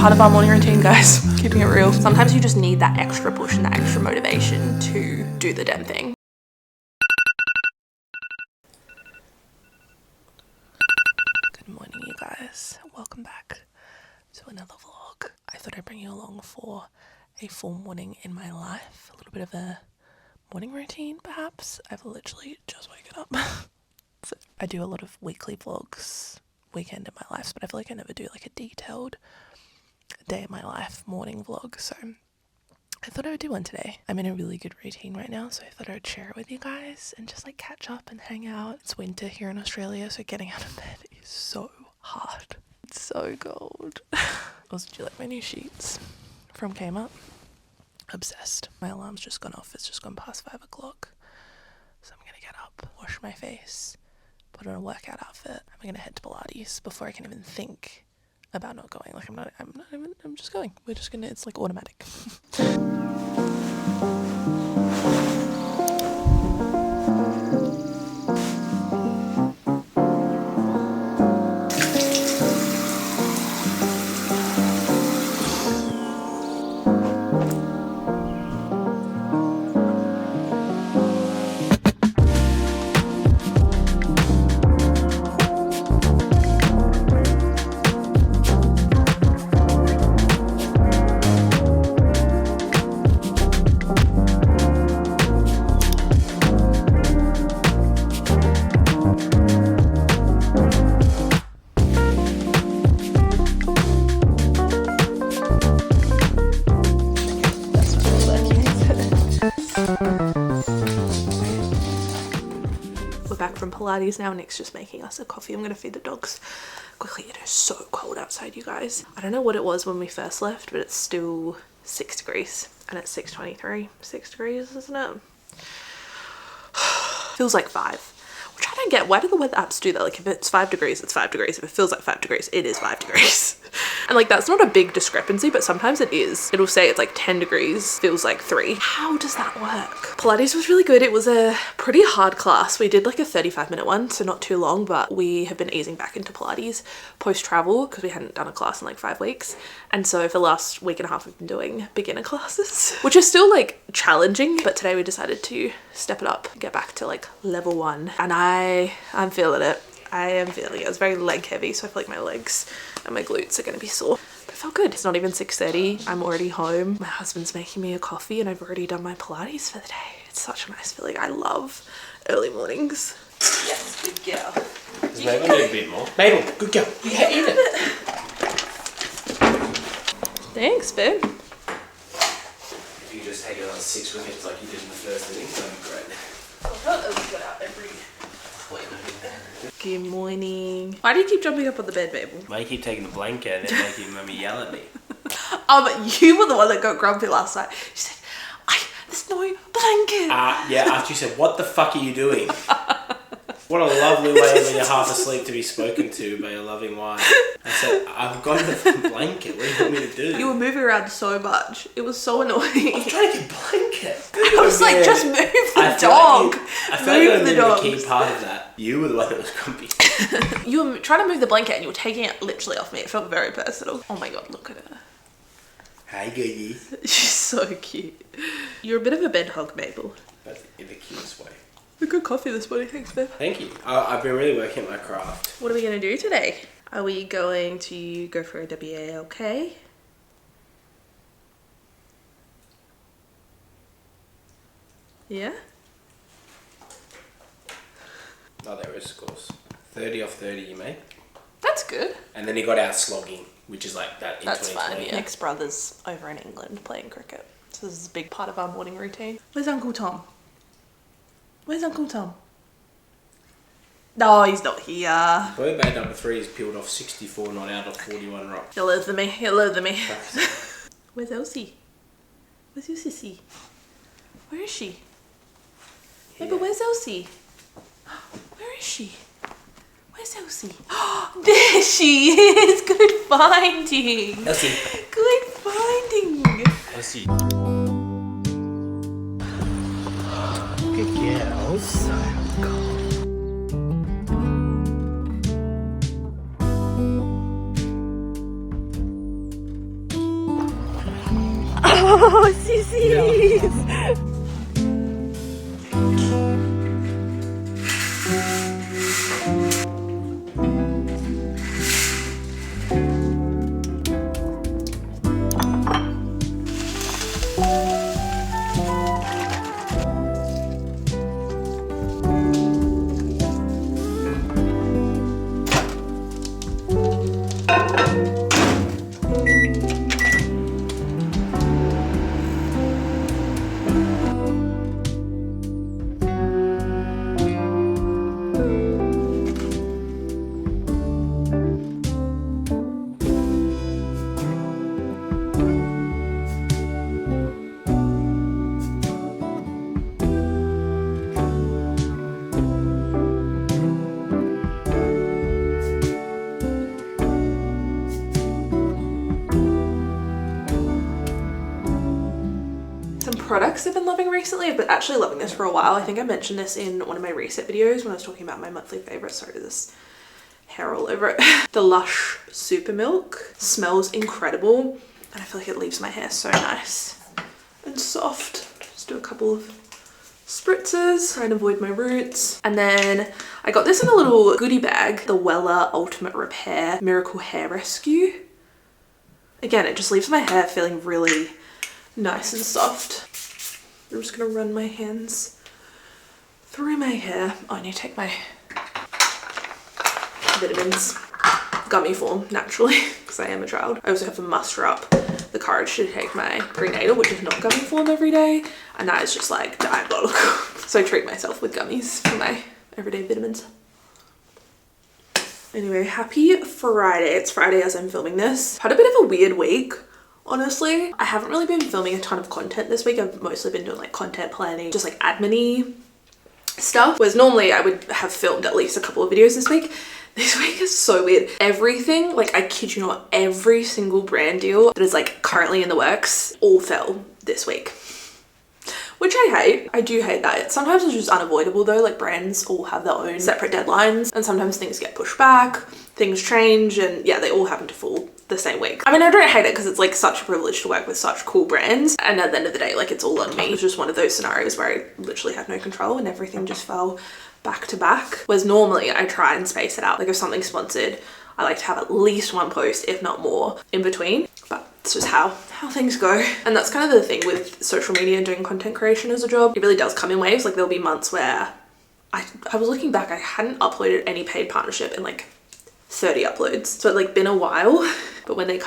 part of our morning routine, guys. Keeping it real. Sometimes you just need that extra push and that extra motivation to do the damn thing. Good morning, you guys. Welcome back to another vlog. I thought I'd bring you along for a full morning in my life. A little bit of a morning routine, perhaps. I've literally just woken up. So I do a lot of weekly vlogs, weekend in my life, but I feel like I never do like a detailed day in my life morning vlog. So I thought I would do one today. I'm in a really good routine right now, so I thought I would share it with you guys and just like catch up and hang out. It's winter here in Australia, so getting out of bed is so hard. It's so cold. Also, do you like my new sheets from Kmart? Obsessed. My alarm's just gone off. It's just gone past 5 o'clock. So I'm gonna get up, wash my face, put on a workout outfit. I'm gonna head to Pilates before I can even think about not going. Like I'm just going. We're just gonna, it's like automatic. We're back from Pilates now. Nick's just making us a coffee. I'm gonna feed the dogs quickly. It is so cold outside, you guys. I don't know what it was when we first left, but it's still 6 degrees and it's 6:23. 6 degrees, isn't it? Feels like 5. Which I don't get. Why do the weather apps do that? Like if it's 5 degrees, it's 5 degrees. If it feels like 5 degrees, it is 5 degrees. And like that's not a big discrepancy, but sometimes it is. It'll say it's like 10 degrees, feels like 3. How does that work? Pilates was really good. It was a pretty hard class. We did like a 35-minute one, so not too long, but we have been easing back into Pilates post-travel because we hadn't done a class in like 5 weeks. And so for the last week and a half, we've been doing beginner classes, which are still like challenging, but today we decided to step it up, get back to like level 1. And I'm feeling it. I am feeling it. It's very leg heavy, so I feel like my legs and my glutes are going to be sore. But it felt good. It's not even 6:30. I'm already home. My husband's making me a coffee and I've already done my Pilates for the day. It's such a nice feeling. I love early mornings. Yes, good girl. Does Mabel need a bit more? Mabel, good girl. Yeah, eat it. Thanks, babe. If you just take it on 6 wickets like you did in the first inning, that'd be great. I thought that we got out every Good morning. Why do you keep jumping up on the bed, Mabel? Why do you keep taking the blanket and then making mummy yell at me? But you were the one that got grumpy last night. She said, there's no blanket. Yeah, after you said, what the fuck are you doing? What a lovely way when you're half asleep to be spoken to by your loving wife. I said, I've got the blanket. What do you want me to do? You were moving around so much. It was so annoying. I was trying to get a blanket. I was like, just move the dog. I felt like a key part of that. You were the one that was grumpy. You were trying to move the blanket and you were taking it literally off me. It felt very personal. Oh my god, look at her. Hi, Gigi. She's so cute. You're a bit of a bed hog, Mabel. But in the cutest way. A good coffee this morning, thanks, babe. Thank you. I've been really working at my craft. What are we going to do today? Are we going to go for a WALK? Yeah? Oh, there is scores. 30 off 30 you made. That's good. And then he got out slogging, which is like that in That's 2020. fine, yeah. Nick's brother's over in England playing cricket. So this is a big part of our morning routine. Where's Uncle Tom? Where's Uncle Tom? No, he's not here. Bird bait number 3 is peeled off 64 not out of 41 rock. Hello to me, hello to me. Where's Elsie? Where's your sissy? Where is she? Hey, but where's Elsie? Where is she? Where's Elsie? There she is! Good finding! Elsie. Good finding! Elsie. Good girl. So cold. Oh, sissies! Products I've been loving recently. I've been actually loving this for a while. I think I mentioned this in one of my reset videos when I was talking about my monthly favorites. Sorry, there's hair all over it. The Lush Super Milk smells incredible and I feel like it leaves my hair so nice and soft. Just do a couple of spritzes, try and avoid my roots. And then I got this in a little goodie bag, the Wella Ultimate Repair Miracle Hair Rescue. Again, it just leaves my hair feeling really nice and soft. I'm just gonna run my hands through my hair. Oh, I need to take my vitamins, gummy form, naturally, because I am a child. I also have to muster up the courage to take my prenatal, which is not gummy form every day, and that is just like diabolical. So I treat myself with gummies for my everyday vitamins. Anyway, happy Friday. It's Friday as I'm filming this. Had a bit of a weird week. Honestly, I haven't really been filming a ton of content this week. I've mostly been doing like content planning, just like admin-y stuff. Whereas normally I would have filmed at least a couple of videos this week. This week is so weird. Everything, like I kid you not, every single brand deal that is like currently in the works all fell this week. Which I hate. I do hate that. Sometimes it's just unavoidable though, like brands all have their own separate deadlines and sometimes things get pushed back, things change, and yeah, they all happen to fall the same week. I mean, I don't hate it because it's like such a privilege to work with such cool brands, and at the end of the day, like it's all on me. It's just one of those scenarios where I literally had no control and everything just fell back to back. Whereas normally I try and space it out. Like if something's sponsored, I like to have at least one post, if not more, in between. But it's just how things go. And that's kind of the thing with social media and doing content creation as a job. It really does come in waves. Like there'll be months where I was looking back, I hadn't uploaded any paid partnership in like 30 uploads. So it's like been a while, but when they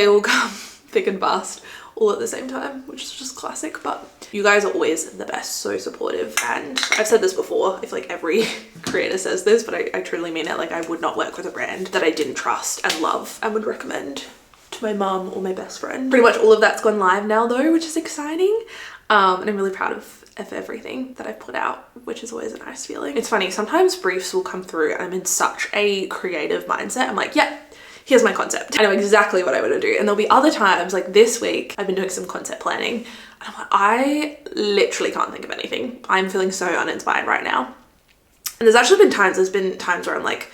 all come thick and fast all at the same time, which is just classic. But you guys are always the best, so supportive. And I've said this before, if like every creator says this, but I truly mean it. Like I would not work with a brand that I didn't trust and love and would recommend to my mum or my best friend. Pretty much all of that's gone live now though, which is exciting. And I'm really proud of everything that I've put out, which is always a nice feeling. It's funny, sometimes briefs will come through and I'm in such a creative mindset. I'm like, yeah, here's my concept. I know exactly what I want to do. And there'll be other times, like this week, I've been doing some concept planning and I'm like, I literally can't think of anything. I'm feeling so uninspired right now. And there's been times where I'm like,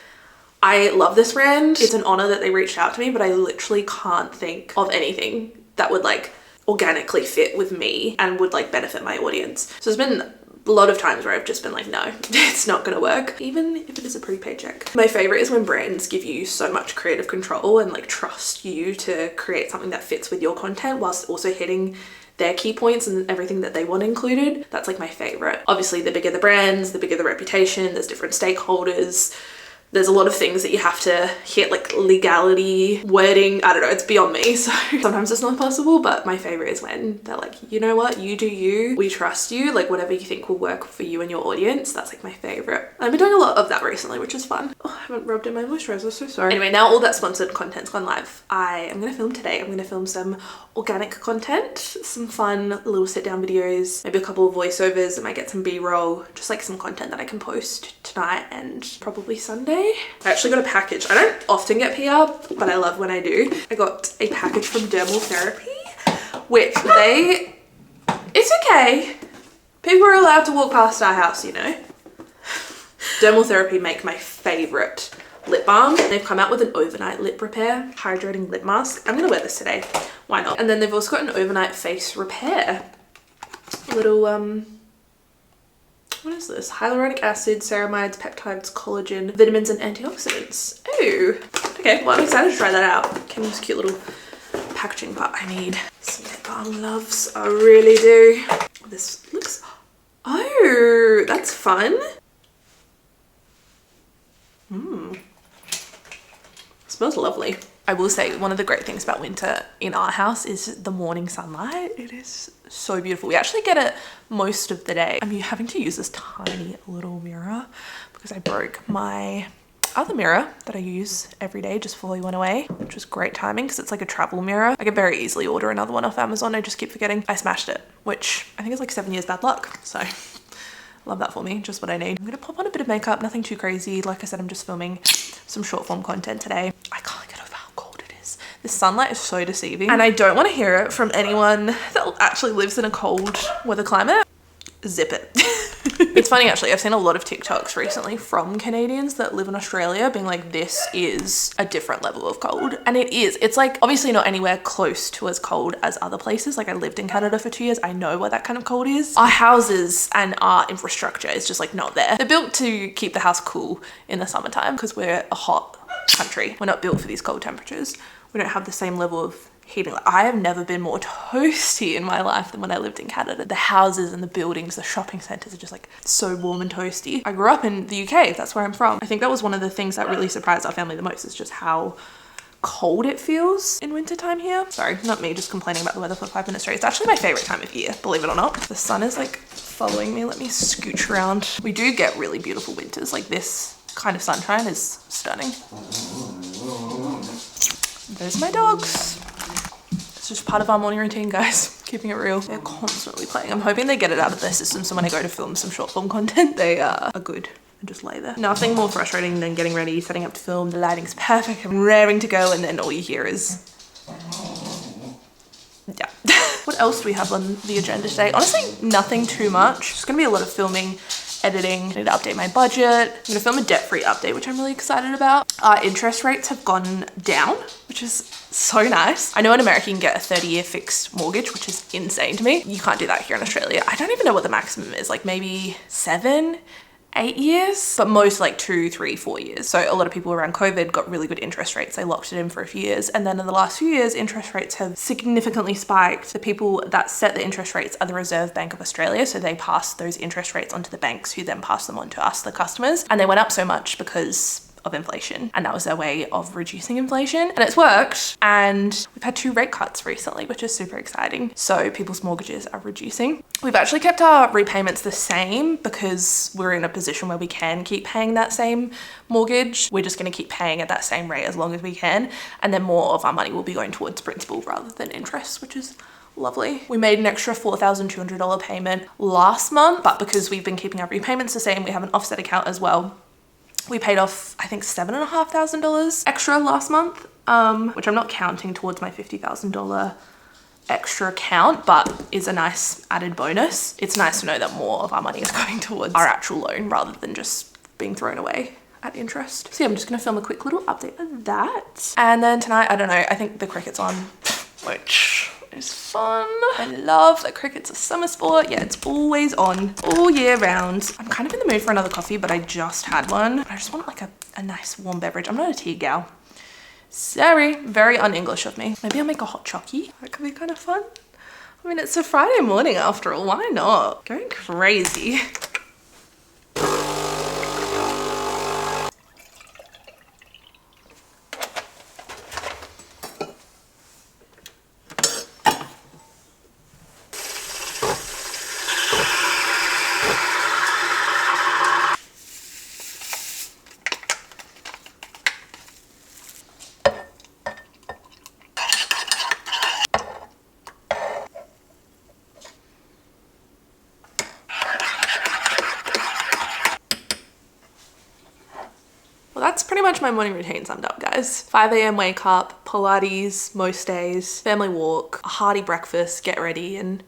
I love this brand. It's an honor that they reached out to me, but I literally can't think of anything that would like organically fit with me and would like benefit my audience. So there's been a lot of times where I've just been like, no, it's not gonna work, even if it is a pretty paycheck. My favorite is when brands give you so much creative control and like trust you to create something that fits with your content whilst also hitting their key points and everything that they want included. That's like my favorite. Obviously, the bigger the brands, the bigger the reputation, there's different stakeholders. There's a lot of things that you have to hit, like legality, wording, I don't know, it's beyond me. So sometimes it's not possible, but my favorite is when they're like, you know what, you do you, we trust you, like whatever you think will work for you and your audience. That's like my favorite. I've been doing a lot of that recently, which is fun. Oh, I haven't rubbed in my moisturizer, so sorry. Anyway, now all that sponsored content's gone live. I am gonna film today. I'm gonna film some organic content, some fun little sit down videos, maybe a couple of voiceovers. I might get some B-roll, just like some content that I can post tonight and probably Sunday. I actually got a package. I don't often get PR, but I love when I do. I got a package from Dermal Therapy, which it's okay. People are allowed to walk past our house, you know. Dermal Therapy make my favorite lip balm. They've come out with an overnight lip repair hydrating lip mask. I'm gonna wear this today, why not? And then they've also got an overnight face repair little what is this? Hyaluronic acid, ceramides, peptides, collagen, vitamins and antioxidants. Ooh, okay, well I'm excited to try that out. Came in this cute little packaging, but I need some lip balm, loves. I really do. This looks, oh, that's fun. Smells lovely. I will say one of the great things about winter in our house is the morning sunlight. It is so beautiful. We actually get it most of the day. I'm having to use this tiny little mirror because I broke my other mirror that I use every day just before we went away, which was great timing because it's like a travel mirror. I could very easily order another one off Amazon. I just keep forgetting. I smashed it, which I think is like 7 years bad luck. So love that for me, just what I need. I'm gonna pop on a bit of makeup, nothing too crazy. Like I said, I'm just filming some short form content today. I can't get over how cold it is. The sunlight is so deceiving and I don't want to hear it from anyone that actually lives in a cold weather climate. Zip it. It's funny actually, I've seen a lot of TikToks recently from Canadians that live in Australia being like, this is a different level of cold. And it is. It's like obviously not anywhere close to as cold as other places. Like I lived in Canada for 2 years. I know what that kind of cold is. Our houses and our infrastructure is just like not there. They're built to keep the house cool in the summertime because we're a hot country. We're not built for these cold temperatures. We don't have the same level of heating. I have never been more toasty in my life than when I lived in Canada. The houses and the buildings, the shopping centers are just like so warm and toasty. I grew up in the UK, that's where I'm from. I think that was one of the things that really surprised our family the most, is just how cold it feels in wintertime here. Sorry, not me just complaining about the weather for 5 minutes straight. It's actually my favorite time of year, believe it or not. The sun is like following me. Let me scooch around. We do get really beautiful winters. Like this kind of sunshine is stunning. There's my dogs. It's just part of our morning routine, guys. Keeping it real. They're constantly playing. I'm hoping they get it out of their system so when I go to film some short form content, they are good and just lay there. Nothing more frustrating than getting ready, setting up to film, the lighting's perfect, I'm raring to go, and then all you hear is, yeah. What else do we have on the agenda today? Honestly, nothing too much. It's gonna be a lot of filming, editing. I need to update my budget. I'm gonna film a debt-free update, which I'm really excited about. Our interest rates have gone down, which is so nice. I know in America you can get a 30-year fixed mortgage, which is insane to me. You can't do that here in Australia. I don't even know what the maximum is, like maybe 7, 8 years, but most like 2, 3, 4 years. So a lot of people around COVID got really good interest rates. They locked it in for a few years. And then in the last few years, interest rates have significantly spiked. The people that set the interest rates are the Reserve Bank of Australia. So they pass those interest rates onto the banks, who then pass them on to us, the customers. And they went up so much because of inflation, and that was their way of reducing inflation, and it's worked. And we've had 2 rate cuts recently, which is super exciting. So people's mortgages are reducing. We've actually kept our repayments the same because we're in a position where we can keep paying that same mortgage. We're just going to keep paying at that same rate as long as we can, and then more of our money will be going towards principal rather than interest, which is lovely. We made an extra $4,200 payment last month, but because we've been keeping our repayments the same, we have an offset account as well. We paid off, I think, $7,500 extra last month, which I'm not counting towards my $50,000 extra account, but is a nice added bonus. It's nice to know that more of our money is going towards our actual loan rather than just being thrown away at interest. So yeah, I'm just gonna film a quick little update of that. And then tonight, I don't know, I think the cricket's on, which is fun. I love that cricket's a summer sport. Yeah, it's always on all year round. I'm kind of in the mood for another coffee, but I just had one. I just want like a nice warm beverage. I'm not a tea gal. Sorry, very un-English of me. Maybe I'll make a hot chocky. That could be kind of fun. I mean, it's a Friday morning after all. Why not? Going crazy. That's pretty much my morning routine summed up, guys. 5 a.m. wake up, Pilates most days, family walk, a hearty breakfast, get ready and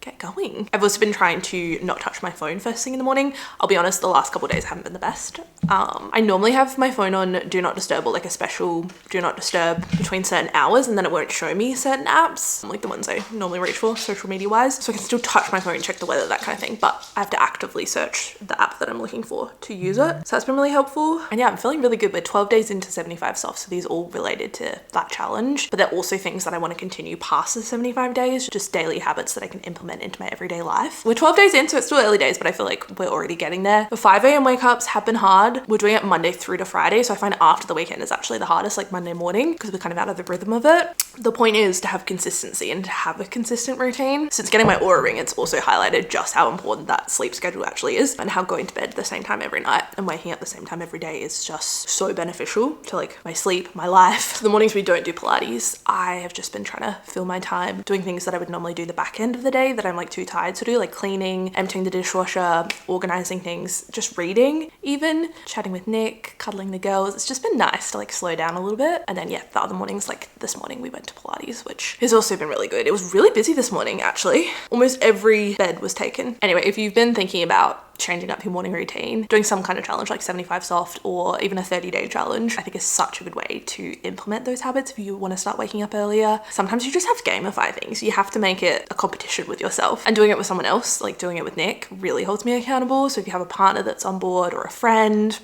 get going. I've also been trying to not touch my phone first thing in the morning. I'll be honest, the last couple of days haven't been the best. I normally have my phone on do not disturb, or like a special do not disturb between certain hours, and then it won't show me certain apps, like the ones I normally reach for social media wise. So I can still touch my phone, check the weather, that kind of thing, but I have to actively search the app that I'm looking for to use it. So that's been really helpful. And yeah, I'm feeling really good. We're 12 days into 75 soft, so these are all related to that challenge, but they're also things that I want to continue past the 75 days, just daily habits that I can implement into my everyday life. We're 12 days in, so it's still early days, but I feel like we're already getting there. The 5 a.m. wake ups have been hard. We're doing it Monday through to Friday, so I find after the weekend is actually the hardest, like Monday morning, because we're kind of out of the rhythm of it. The point is to have consistency and to have a consistent routine. Since getting my Aura ring, it's also highlighted just how important that sleep schedule actually is, and how going to bed at the same time every night and waking up the same time every day is just so beneficial to like my sleep, my life. The mornings we don't do Pilates, I have just been trying to fill my time doing things that I would normally do the back end of the day that I'm like too tired to do, like cleaning, emptying the dishwasher, organizing things, just reading, even chatting with Nick, cuddling the girls. It's just been nice to like slow down a little bit. And then yeah, the other mornings, like this morning we went to Pilates, which has also been really good. It was really busy this morning actually. Almost every bed was taken. Anyway, if you've been thinking about changing up your morning routine, doing some kind of challenge like 75 soft or even a 30-day challenge, I think is such a good way to implement those habits if you want to start waking up earlier. Sometimes you just have to gamify things. You have to make it a competition with yourself, and doing it with someone else, like doing it with Nick, really holds me accountable. So if you have a partner that's on board or a friend,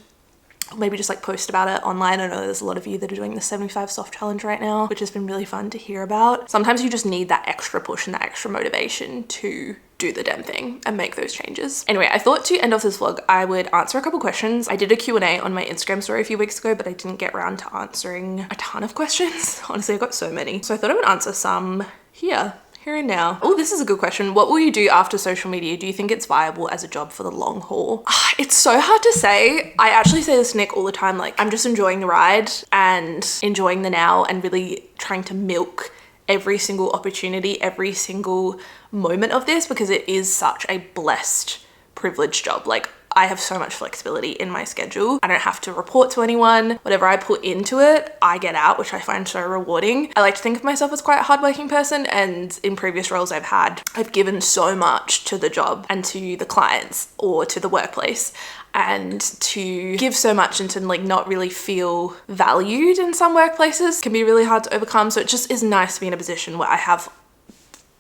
maybe just like post about it online. I know there's a lot of you that are doing the 75 soft challenge right now, which has been really fun to hear about. Sometimes you just need that extra push and that extra motivation to do the damn thing and make those changes. Anyway, I thought to end off this vlog, I would answer a couple questions. I did a Q&A on my Instagram story a few weeks ago, but I didn't get around to answering a ton of questions. Honestly, I got so many. So I thought I would answer some here and now. Oh, this is a good question. What will you do after social media? Do you think it's viable as a job for the long haul? It's so hard to say. I actually say this to Nick all the time, like I'm just enjoying the ride and enjoying the now and really trying to milk every single opportunity, every single moment of this, because it is such a blessed, privileged job. Like I have so much flexibility in my schedule. I don't have to report to anyone. Whatever I put into it, I get out, which I find so rewarding. I like to think of myself as quite a hardworking person, and in previous roles I've given so much to the job and to the clients or to the workplace, and to give so much and to like not really feel valued in some workplaces can be really hard to overcome. So it just is nice to be in a position where I have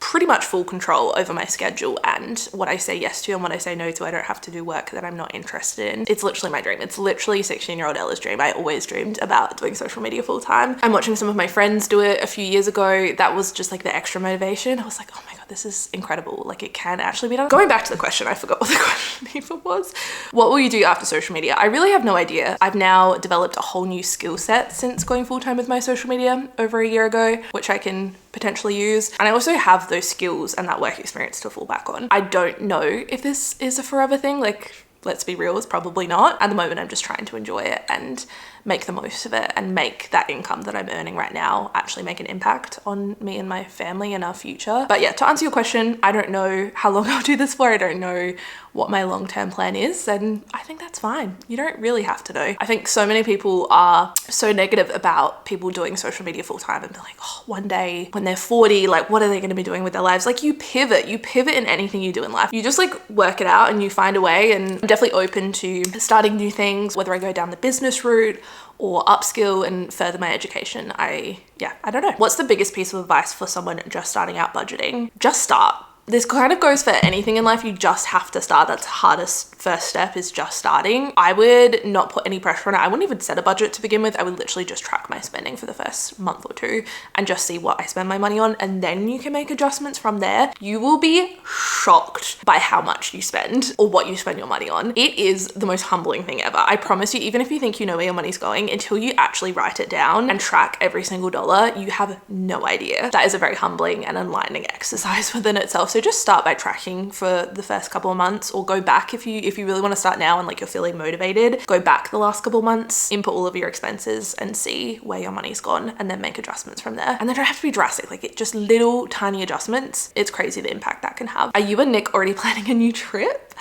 pretty much full control over my schedule and what I say yes to and what I say no to. I don't have to do work that I'm not interested in. It's literally my dream. It's literally 16-year-old Ella's dream. I always dreamed about doing social media full time. I'm watching some of my friends do it a few years ago. That was just like the extra motivation. I was like, oh my God, this is incredible. Like it can actually be done. Going back to the question, I forgot what the question even was. What will you do after social media? I really have no idea. I've now developed a whole new skill set since going full time with my social media over a year ago, which I can potentially use. And I also have those skills and that work experience to fall back on. I don't know if this is a forever thing. Like, let's be real, it's probably not. At the moment, I'm just trying to enjoy it and make the most of it and make that income that I'm earning right now actually make an impact on me and my family and our future. But yeah, to answer your question, I don't know how long I'll do this for. I don't know what my long-term plan is, and I think that's fine. You don't really have to know. I think so many people are so negative about people doing social media full-time and be like, oh, one day when they're 40, like what are they going to be doing with their lives? Like you pivot in anything you do in life. You just like work it out and you find a way. And I'm definitely open to starting new things, whether I go down the business route or upskill and further my education. I don't know. What's the biggest piece of advice for someone just starting out budgeting? Just start. This kind of goes for anything in life. You just have to start. That's the hardest first step, is just starting. I would not put any pressure on it. I wouldn't even set a budget to begin with. I would literally just track my spending for the first month or two and just see what I spend my money on. And then you can make adjustments from there. You will be shocked by how much you spend or what you spend your money on. It is the most humbling thing ever. I promise you, even if you think you know where your money's going, until you actually write it down and track every single dollar, you have no idea. That is a very humbling and enlightening exercise within itself. So just start by tracking for the first couple of months, or go back if you really want to start now and like you're feeling motivated, go back the last couple of months, input all of your expenses and see where your money's gone, and then make adjustments from there. And they don't have to be drastic, like just little tiny adjustments. It's crazy the impact that can have. Are you and Nick already planning a new trip?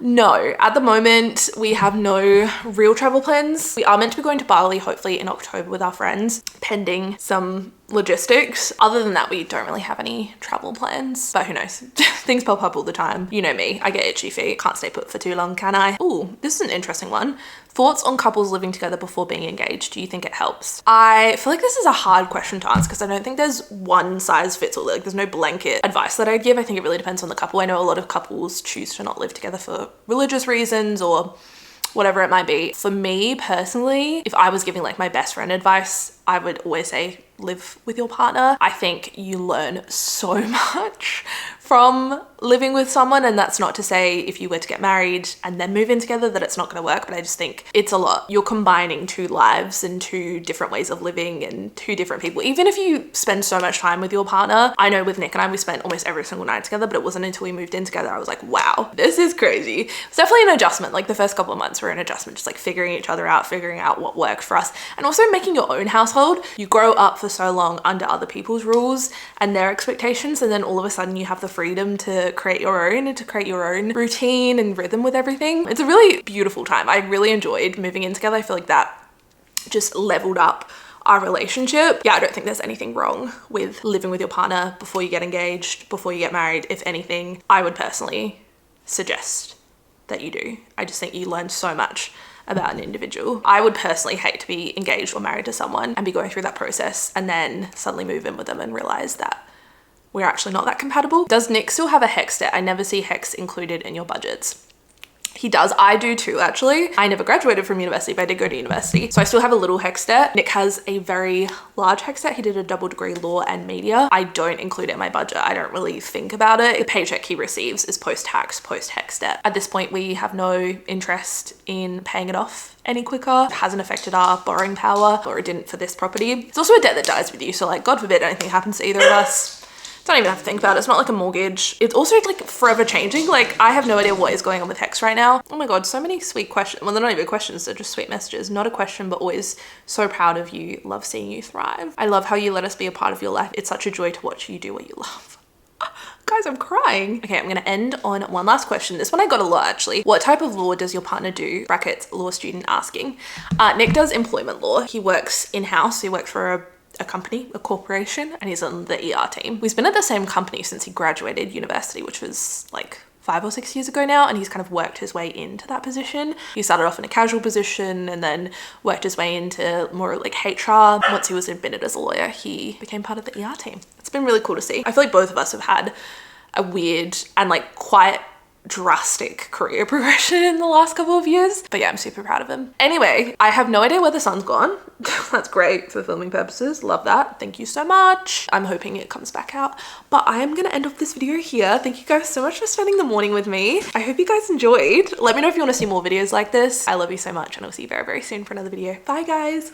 No, at the moment we have no real travel plans. We are meant to be going to Bali hopefully in October with our friends, pending some logistics. Other than that, we don't really have any travel plans, but who knows? Things pop up all the time. You know me, I get itchy feet. Can't stay put for too long, can I? Ooh, this is an interesting one. Thoughts on couples living together before being engaged? Do you think it helps? I feel like this is a hard question to answer because I don't think there's one size fits all. Like there's no blanket advice that I'd give. I think it really depends on the couple. I know a lot of couples choose to not live together for religious reasons or whatever it might be. For me personally, if I was giving like my best friend advice, I would always say live with your partner. I think you learn so much from living with someone, and that's not to say if you were to get married and then move in together that it's not going to work, but I just think it's a lot. You're combining two lives and two different ways of living and two different people. Even if you spend so much time with your partner, I know with Nick and I, we spent almost every single night together, but it wasn't until we moved in together I was like, wow, this is crazy. It's definitely an adjustment. Like the first couple of months were an adjustment, just like figuring each other out, figuring out what worked for us, and also making your own household. You grow up for so long under other people's rules and their expectations, and then all of a sudden you have the freedom to create your own and to create your own routine and rhythm with everything. It's a really beautiful time. I really enjoyed moving in together. I feel like that just leveled up our relationship. Yeah, I don't think there's anything wrong with living with your partner before you get engaged, before you get married. If anything, I would personally suggest that you do. I just think you learn so much about an individual. I would personally hate to be engaged or married to someone and be going through that process and then suddenly move in with them and realize that we're actually not that compatible. Does Nick still have a HEX debt? I never see HEX included in your budgets. He does. I do too, actually. I never graduated from university, but I did go to university. So I still have a little HEX debt. Nick has a very large HEX debt. He did a double degree law and media. I don't include it in my budget. I don't really think about it. The paycheck he receives is post-tax, post-HEX debt. At this point, we have no interest in paying it off any quicker. It hasn't affected our borrowing power, or it didn't for this property. It's also a debt that dies with you. So like, God forbid anything happens to either of us, don't even have to think about it. It's not like a mortgage. It's also like forever changing. Like I have no idea what is going on with HEX right now. Oh my God, so many sweet questions. Well, they're not even questions, they're just sweet messages. Not a question, but always so proud of you. Love seeing you thrive. I love how you let us be a part of your life. It's such a joy to watch you do what you love. Guys, I'm crying. Okay, I'm gonna end on one last question. This one I got a lot actually. What type of law does your partner do? Brackets, law student asking. Nick does employment law. He works in-house. He works for a company, a corporation, and he's on the ER team. He's been at the same company since he graduated university, which was like 5 or 6 years ago now, and he's kind of worked his way into that position. He started off in a casual position and then worked his way into more like HR. Once he was admitted as a lawyer, he became part of the ER team. It's been really cool to see. I feel like both of us have had a weird and like quite drastic career progression in the last couple of years, but yeah, I'm super proud of him. Anyway, I have no idea where the sun's gone. That's great for filming purposes. Love that. Thank you so much. I'm hoping it comes back out, but I am gonna end off this video here. Thank you guys so much for spending the morning with me. I hope you guys enjoyed. Let me know if you want to see more videos like this. I love you so much, and I'll see you very, very soon for another video. Bye guys.